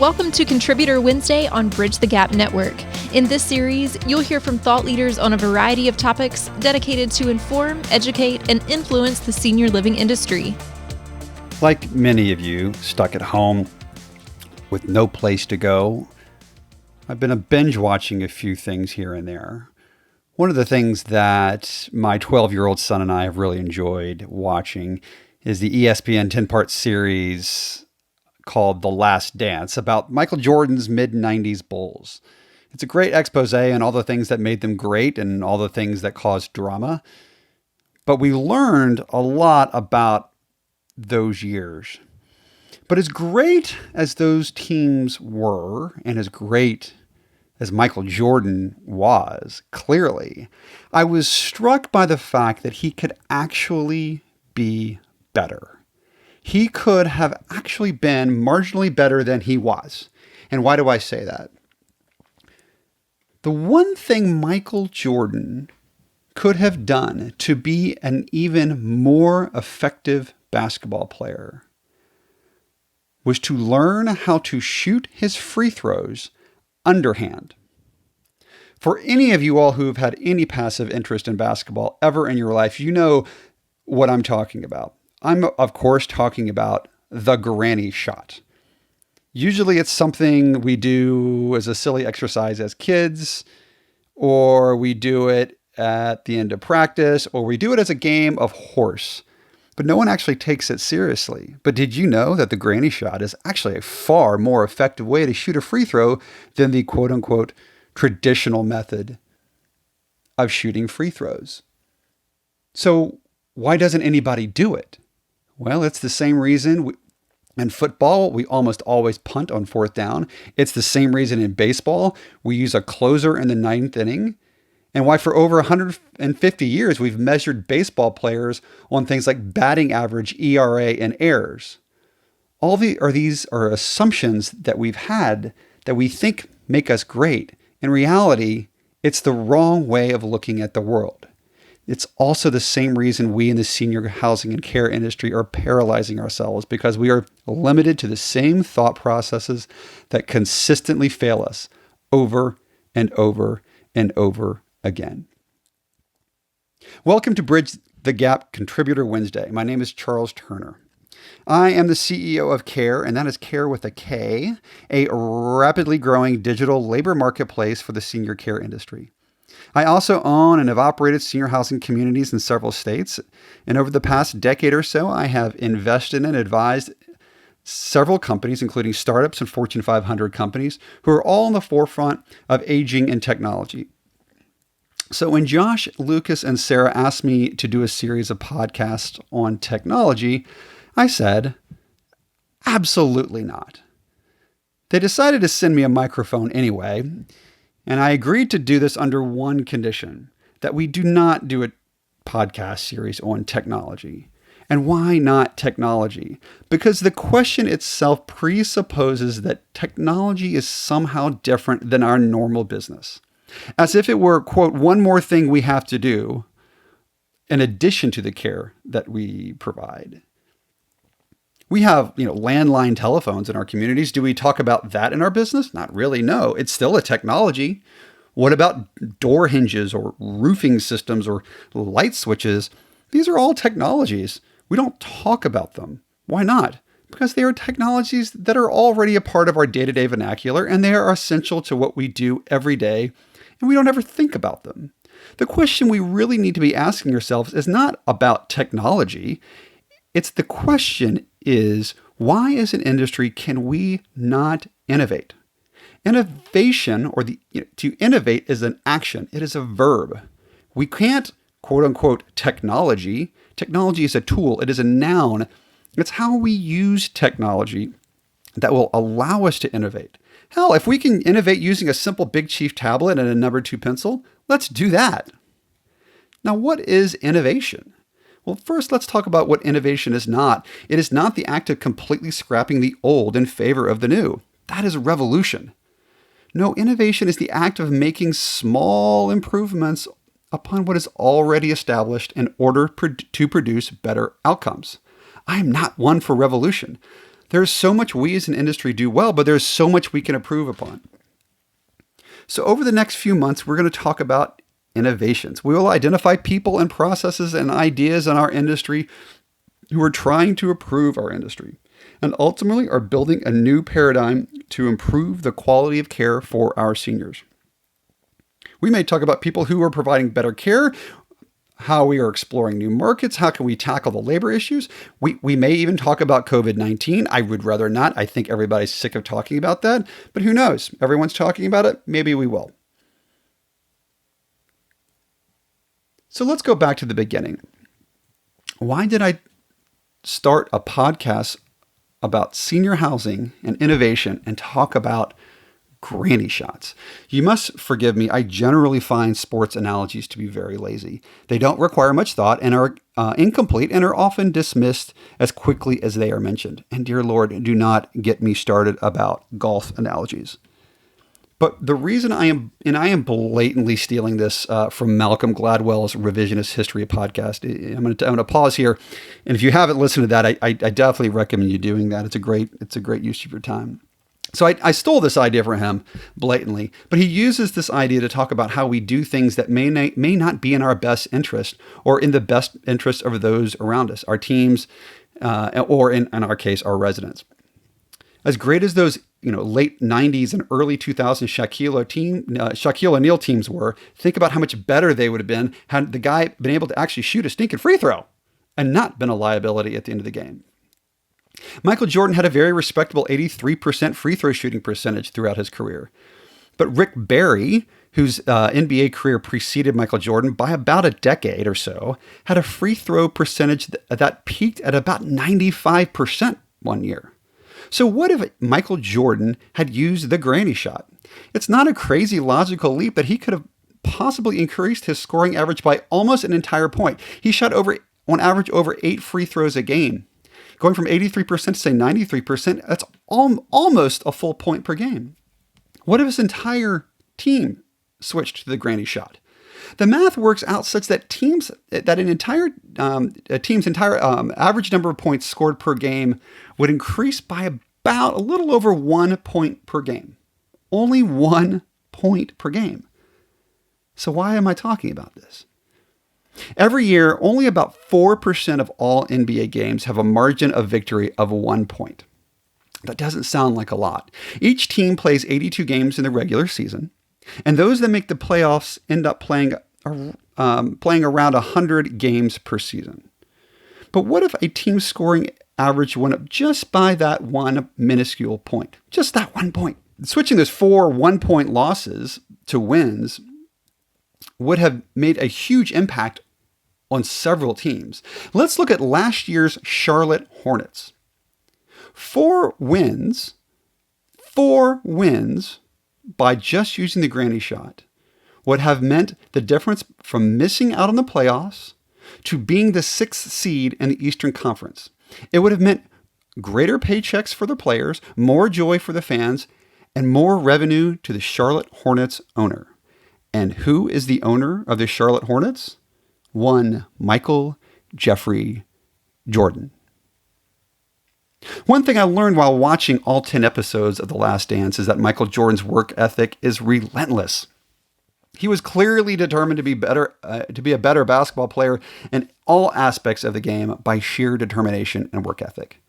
Welcome to Contributor Wednesday on Bridge the Gap Network. In this series, you'll hear from thought leaders on a variety of topics dedicated to inform, educate, and influence the senior living industry. Like many of you stuck at home with no place to go, I've been binge watching a few things here and there. One of the things that my 12-year-old son and I have really enjoyed watching is the ESPN 10-part series called The Last Dance about Michael Jordan's mid-90s Bulls. It's a great expose on all the things that made them great and all the things that caused drama. But we learned a lot about those years. But as great as those teams were, and as great as Michael Jordan was, clearly, I was struck by the fact that he could actually be better. He could have actually been marginally better than he was. And why do I say that? The one thing Michael Jordan could have done to be an even more effective basketball player was to learn how to shoot his free throws underhand. For any of you all who have had any passive interest in basketball ever in your life, you know what I'm talking about. I'm, of course, talking about the granny shot. Usually it's something we do as a silly exercise as kids, or we do it at the end of practice, or we do it as a game of horse. But no one actually takes it seriously. But did you know that the granny shot is actually a far more effective way to shoot a free throw than the quote-unquote traditional method of shooting free throws? So why doesn't anybody do it? Well, it's the same reason in football we almost always punt on fourth down. It's the same reason in baseball we use a closer in the ninth inning. And why for over 150 years we've measured baseball players on things like batting average, ERA, and errors. These are assumptions that we've had that we think make us great. In reality, it's the wrong way of looking at the world. It's also the same reason we in the senior housing and care industry are paralyzing ourselves, because we are limited to the same thought processes that consistently fail us over and over and over again. Welcome to Bridge the Gap Contributor Wednesday. My name is Charles Turner. I am the CEO of Kare, and that is Kare with a K, a rapidly growing digital labor marketplace for the senior care industry. I also own and have operated senior housing communities in several states. And over the past decade or so, I have invested and advised several companies, including startups and Fortune 500 companies, who are all on the forefront of aging and technology. So when Josh, Lucas, and Sarah asked me to do a series of podcasts on technology, I said, absolutely not. They decided to send me a microphone anyway, and I agreed to do this under one condition, that we do not do a podcast series on technology. And why not technology? Because the question itself presupposes that technology is somehow different than our normal business. As if it were, quote, one more thing we have to do in addition to the care that we provide. We have, landline telephones in our communities. Do we talk about that in our business? Not really, no. It's still a technology. What about door hinges or roofing systems or light switches? These are all technologies. We don't talk about them. Why not? Because they are technologies that are already a part of our day-to-day vernacular, and they are essential to what we do every day, and we don't ever think about them. The question we really need to be asking ourselves is not about technology. It's the question is, why as an industry can we not innovate? Innovation, or to innovate, is an action. It is a verb. We can't, quote unquote, technology. Technology is a tool. It is a noun. It's how we use technology that will allow us to innovate. Hell, if we can innovate using a simple Big Chief tablet and a number 2 pencil, let's do that. Now, what is innovation? Well, first, let's talk about what innovation is not. It is not the act of completely scrapping the old in favor of the new. That is revolution. No, innovation is the act of making small improvements upon what is already established in order to produce better outcomes. I am not one for revolution. There's so much we as an industry do well, but there's so much we can improve upon. So over the next few months, we're going to talk about innovations. We will identify people and processes and ideas in our industry who are trying to improve our industry and ultimately are building a new paradigm to improve the quality of care for our seniors. We may talk about people who are providing better care, how we are exploring new markets, how can we tackle the labor issues. We may even talk about COVID-19. I would rather not. I think everybody's sick of talking about that, but who knows? Everyone's talking about it. Maybe we will. So let's go back to the beginning. Why did I start a podcast about senior housing and innovation and talk about granny shots? You must forgive me. I generally find sports analogies to be very lazy. They don't require much thought and are incomplete and are often dismissed as quickly as they are mentioned. And dear Lord, do not get me started about golf analogies. But the reason I am blatantly stealing this from Malcolm Gladwell's Revisionist History podcast. I'm going to pause here, and if you haven't listened to that, I definitely recommend you doing that. It's a great use of your time. So I stole this idea from him blatantly, but he uses this idea to talk about how we do things that may not be in our best interest or in the best interest of those around us, our teams, or in our case, our residents. As great as those late 90s and early 2000s Shaquille O'Neal teams were, think about how much better they would have been had the guy been able to actually shoot a stinking free throw and not been a liability at the end of the game. Michael Jordan had a very respectable 83% free throw shooting percentage throughout his career. But Rick Barry, whose NBA career preceded Michael Jordan by about a decade or so, had a free throw percentage that peaked at about 95% one year. So what if Michael Jordan had used the granny shot? It's not a crazy logical leap that he could have possibly increased his scoring average by almost an entire point. He shot on average over 8 free throws a game. Going from 83% to say 93%, that's almost a full point per game. What if his entire team switched to the granny shot? The math works out such that team's entire average number of points scored per game would increase by about a little over 1 point per game. Only 1 point per game. So why am I talking about this? Every year, only about 4% of all NBA games have a margin of victory of 1 point. That doesn't sound like a lot. Each team plays 82 games in the regular season, and those that make the playoffs end up playing around 100 games per season. But what if a team's scoring average went up just by that one minuscule point? Just that 1 point. Switching those 4 1-point losses to wins would have made a huge impact on several teams. Let's look at last year's Charlotte Hornets. 4 wins by just using the granny shot would have meant the difference from missing out on the playoffs to being the 6th seed in the Eastern Conference. It would have meant greater paychecks for the players, more joy for the fans, and more revenue to the Charlotte Hornets owner. And who is the owner of the Charlotte Hornets? One Michael Jeffrey Jordan. One thing I learned while watching all 10 episodes of The Last Dance is that Michael Jordan's work ethic is relentless. He was clearly determined to be a better basketball player in all aspects of the game by sheer determination and work ethic.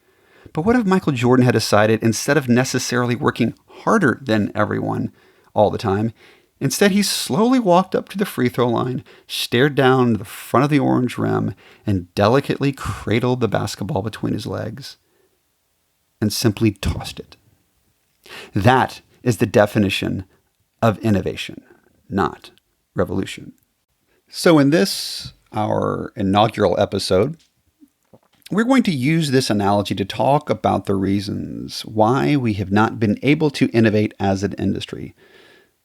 But what if Michael Jordan had decided, instead of necessarily working harder than everyone all the time, instead he slowly walked up to the free throw line, stared down the front of the orange rim, and delicately cradled the basketball between his legs and simply tossed it? That is the definition of innovation, not revolution. So in this, our inaugural episode, we're going to use this analogy to talk about the reasons why we have not been able to innovate as an industry.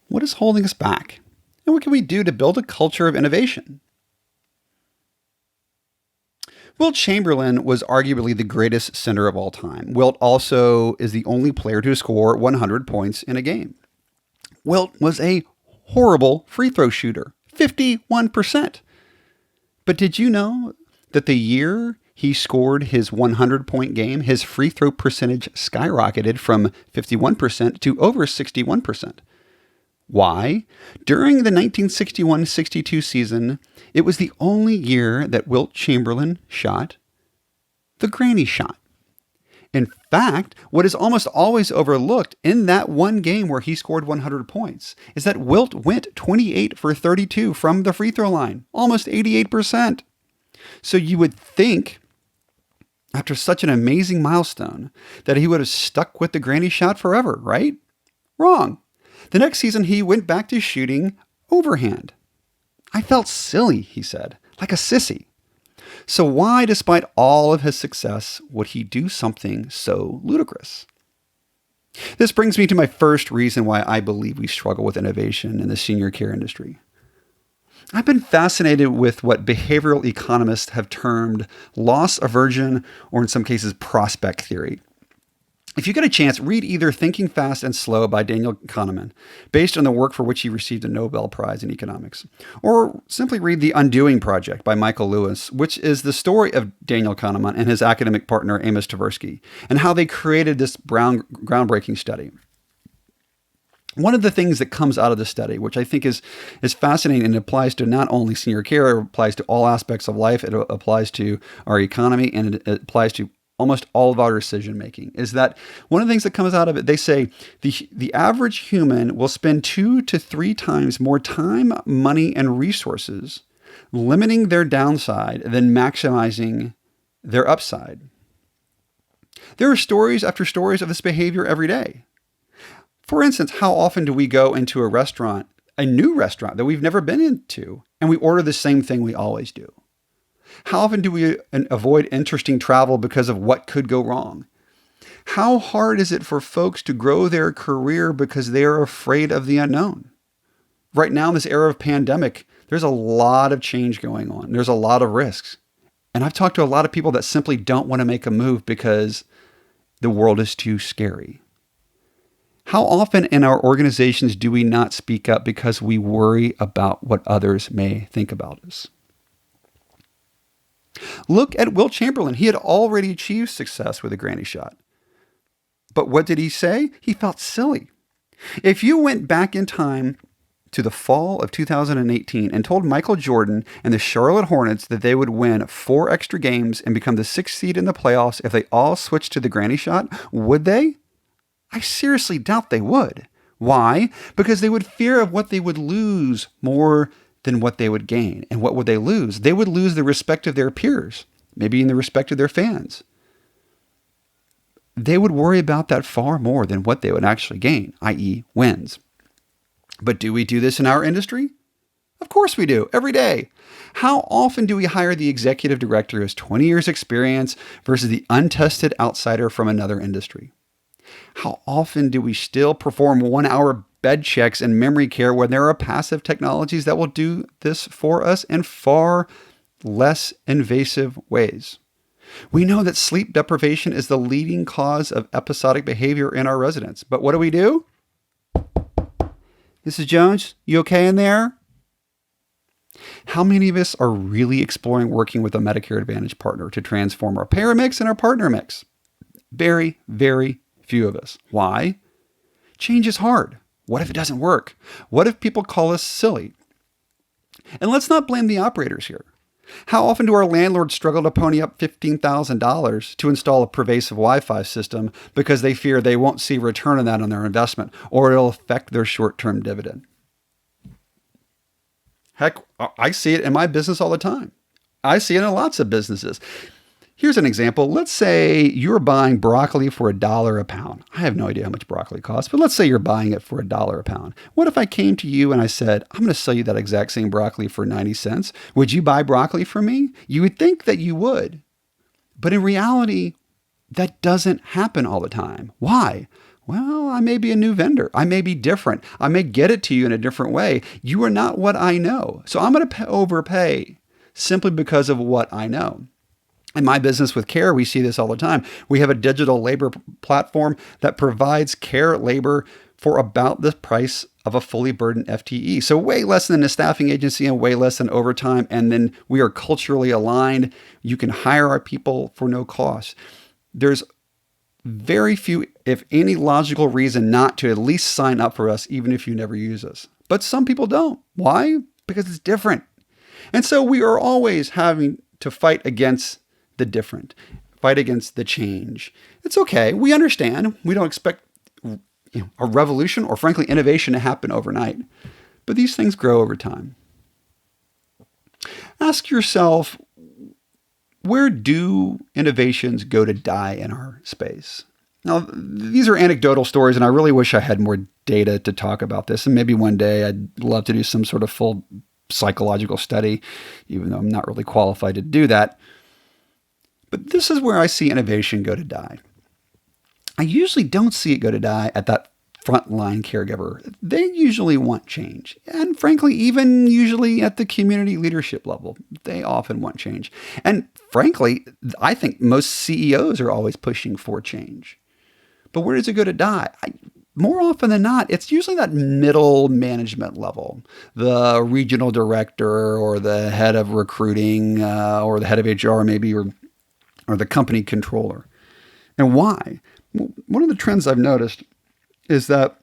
What is holding us back? And what can we do to build a culture of innovation? Wilt Chamberlain was arguably the greatest center of all time. Wilt also is the only player to score 100 points in a game. Wilt was a horrible free throw shooter, 51%. But did you know that the year he scored his 100-point game, his free throw percentage skyrocketed from 51% to over 61%. Why? During the 1961-62 season, it was the only year that Wilt Chamberlain shot the granny shot. In fact, what is almost always overlooked in that one game where he scored 100 points is that Wilt went 28 for 32 from the free throw line, almost 88%. So you would think, after such an amazing milestone, that he would have stuck with the granny shot forever, right? Wrong. The next season, he went back to shooting overhand. I felt silly, he said, like a sissy. So why, despite all of his success, would he do something so ludicrous? This brings me to my first reason why I believe we struggle with innovation in the senior care industry. I've been fascinated with what behavioral economists have termed loss aversion, or in some cases, prospect theory. If you get a chance, read either Thinking Fast and Slow by Daniel Kahneman, based on the work for which he received a Nobel Prize in economics, or simply read The Undoing Project by Michael Lewis, which is the story of Daniel Kahneman and his academic partner Amos Tversky, and how they created this groundbreaking study. One of the things that comes out of the study, which I think is fascinating and applies to not only senior care, it applies to all aspects of life, it applies to our economy, and it applies to almost all of our decision making, is that one of the things that comes out of it, they say the average human will spend 2 to 3 times more time, money, and resources limiting their downside than maximizing their upside. There are stories after stories of this behavior every day. For instance, how often do we go into a restaurant, a new restaurant that we've never been into, and we order the same thing we always do? How often do we avoid interesting travel because of what could go wrong? How hard is it for folks to grow their career because they are afraid of the unknown? Right now, in this era of pandemic, there's a lot of change going on. There's a lot of risks. And I've talked to a lot of people that simply don't want to make a move because the world is too scary. How often in our organizations do we not speak up because we worry about what others may think about us? Look at Wilt Chamberlain. He had already achieved success with a granny shot. But what did he say? He felt silly. If you went back in time to the fall of 2018 and told Michael Jordan and the Charlotte Hornets that they would win 4 extra games and become the 6th seed in the playoffs if they all switched to the granny shot, would they? I seriously doubt they would. Why? Because they would fear of what they would lose more than what they would gain. And what would they lose? They would lose the respect of their peers, maybe in the respect of their fans. They would worry about that far more than what they would actually gain, i.e. wins. But do we do this in our industry? Of course we do, every day. How often do we hire the executive director who has 20 years experience versus the untested outsider from another industry? How often do we still perform 1-hour bed checks and memory care when there are passive technologies that will do this for us in far less invasive ways? We know that sleep deprivation is the leading cause of episodic behavior in our residents. But what do? Mrs. Jones, you okay in there? How many of us are really exploring working with a Medicare Advantage partner to transform our payer mix and our partner mix? Very, very few of us. Why? Change is hard. What if it doesn't work? What if people call us silly? And let's not blame the operators here. How often do our landlords struggle to pony up $15,000 to install a pervasive Wi-Fi system because they fear they won't see return on that on their investment, or it'll affect their short-term dividend? Heck, I see it in my business all the time. I see it in lots of businesses. Here's an example. Let's say you're buying broccoli for $1 a pound. I have no idea how much broccoli costs, but let's say you're buying it for $1 a pound. What if I came to you and I said, I'm going to sell you that exact same broccoli for 90 cents. Would you buy broccoli from me? You would think that you would. But in reality, that doesn't happen all the time. Why? Well, I may be a new vendor. I may be different. I may get it to you in a different way. You are not what I know. So I'm going to overpay simply because of what I know. In my business with Kare, we see this all the time. We have a digital labor platform that provides care labor for about the price of a fully burdened FTE. So way less than a staffing agency and way less than overtime. And then we are culturally aligned. You can hire our people for no cost. There's very few, if any, logical reason not to at least sign up for us, even if you never use us. But some people don't. Why? Because it's different. And so we are always having to fight against the different, fight against the change. It's okay. We understand. We don't expect a revolution or, frankly, innovation to happen overnight. But these things grow over time. Ask yourself, where do innovations go to die in our space? Now, these are anecdotal stories, and I really wish I had more data to talk about this. And maybe one day I'd love to do some sort of full psychological study, even though I'm not really qualified to do that. But this is where I see innovation go to die. I usually don't see it go to die at that frontline caregiver. They usually want change. And frankly, even usually at the community leadership level, they often want change. And frankly, I think most CEOs are always pushing for change. But where does it go to die? More often than not, it's usually that middle management level, the regional director or the head of recruiting or the head of HR maybe, or the company controller. And why? One of the trends I've noticed is that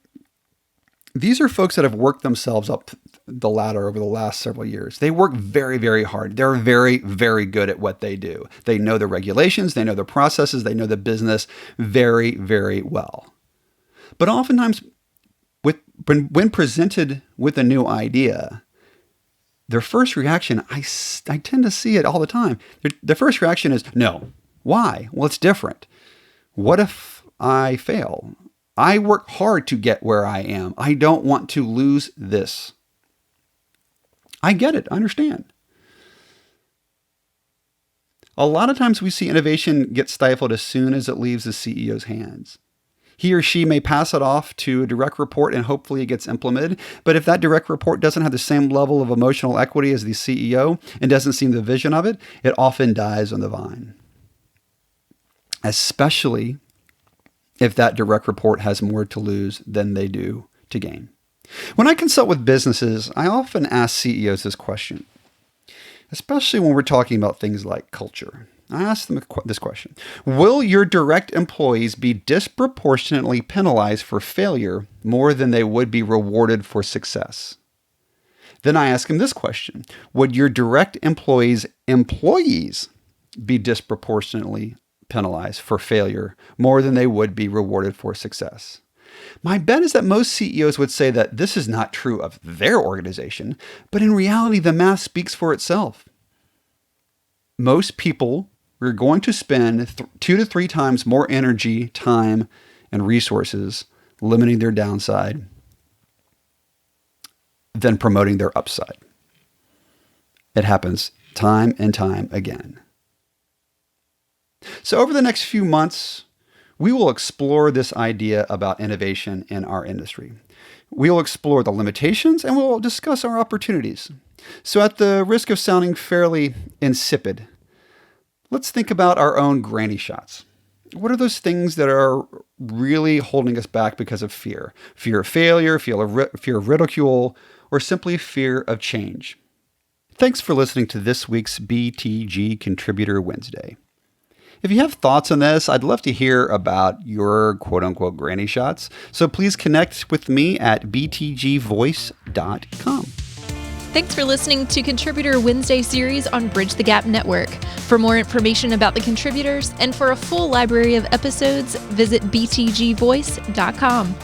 these are folks that have worked themselves up the ladder over the last several years. They work very, very hard. They're very, very good at what they do. They know the regulations, they know the processes, they know the business very, very well. But oftentimes, when presented with a new idea, their first reaction, I tend to see it all the time. Their first reaction is, no. Why? Well, it's different. What if I fail? I work hard to get where I am. I don't want to lose this. I get it. I understand. A lot of times we see innovation get stifled as soon as it leaves the CEO's hands. He or she may pass it off to a direct report and hopefully it gets implemented. But if that direct report doesn't have the same level of emotional equity as the CEO and doesn't see the vision of it, it often dies on the vine. Especially if that direct report has more to lose than they do to gain. When I consult with businesses, I often ask CEOs this question, especially when we're talking about things like culture. I ask them this question: will your direct employees be disproportionately penalized for failure more than they would be rewarded for success? Then I ask them this question: would your direct employees' be disproportionately penalized for failure more than they would be rewarded for success? My bet is that most CEOs would say that this is not true of their organization, but in reality, the math speaks for itself. Most people are going to spend 2 to 3 times more energy, time, and resources limiting their downside than promoting their upside. It happens time and time again. So over the next few months, we will explore this idea about innovation in our industry. We will explore the limitations and we'll discuss our opportunities. So at the risk of sounding fairly insipid, let's think about our own granny shots. What are those things that are really holding us back because of fear? Fear of failure, fear of ridicule, or simply fear of change? Thanks for listening to this week's BTG Contributor Wednesday. If you have thoughts on this, I'd love to hear about your quote-unquote granny shots. So please connect with me at btgvoice.com. Thanks for listening to Contributor Wednesday series on Bridge the Gap Network. For more information about the contributors and for a full library of episodes, visit btgvoice.com.